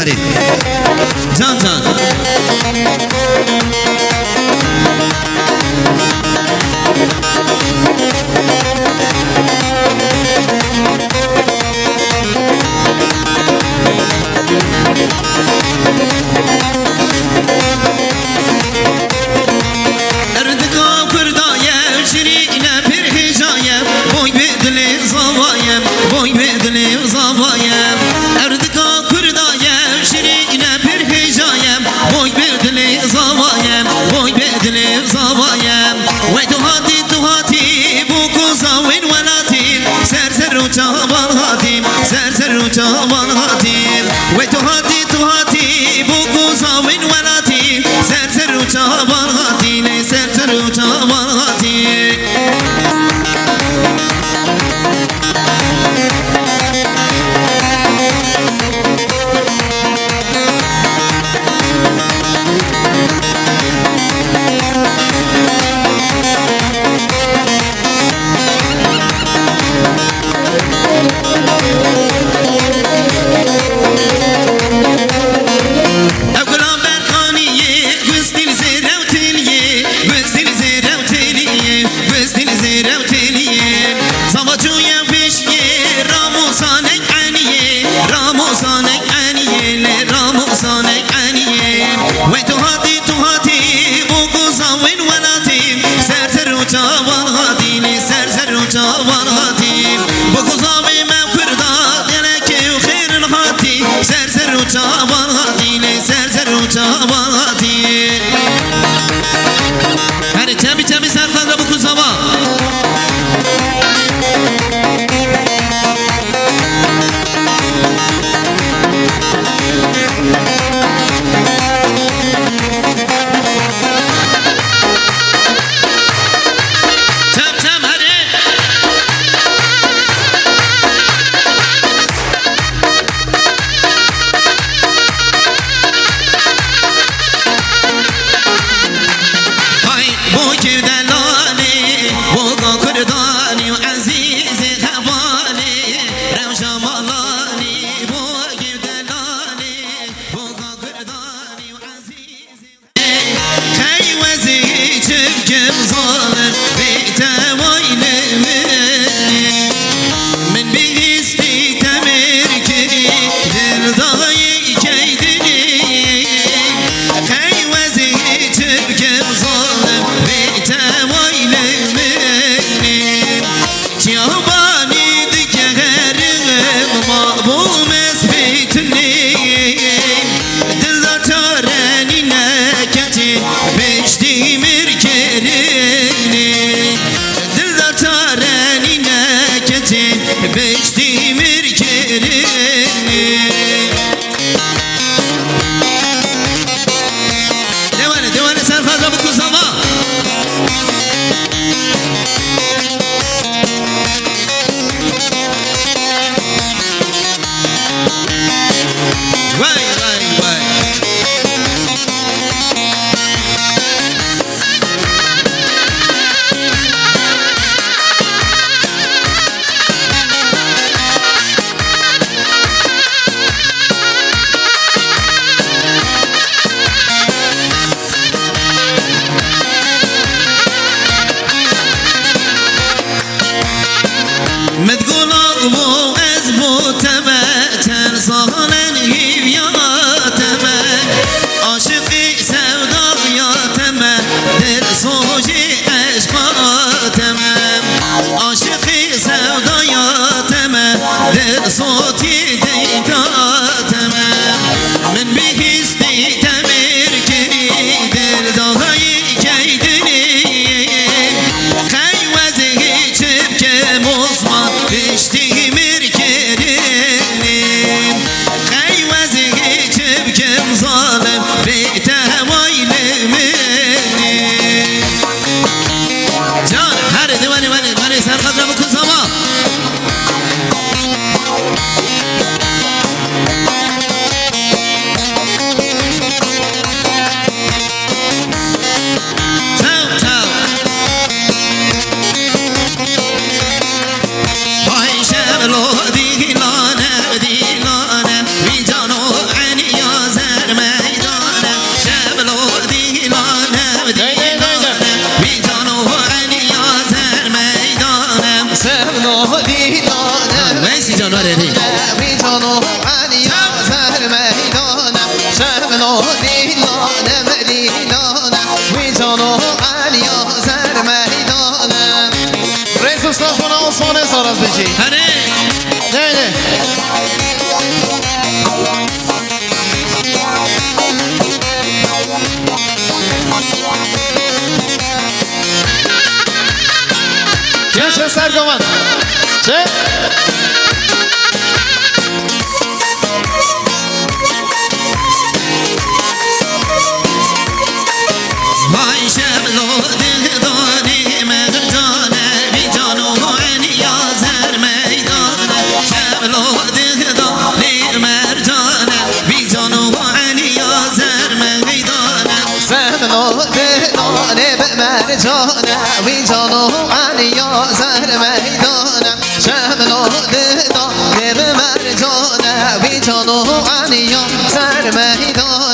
فرید جان جان جوان هاتیم و تو هاتی بگو زاوین ولاتیم سر و جوان هاتیم سر و جوان هاتیم متقول أبو أزبو تبتر صغن الهيب غريري ويجانو عليا زهر ميدانا شمنو ديلانا مدينانا ويجانو عليا زهر ميدانا رئيس استاذنا عثمان سارز بجي هني نه چه سرگامن چه های شبلو دلدانی مرجانه بی جانو علی یا زر میدانه شبلو دلدانی مرجانه بی جانو علی یا زر میدانه سمنو دلانه به مرجانه ویجانو علیا زهر میدانه شمنو دلانه به مرجانه ویجانو علیا زهر میدانه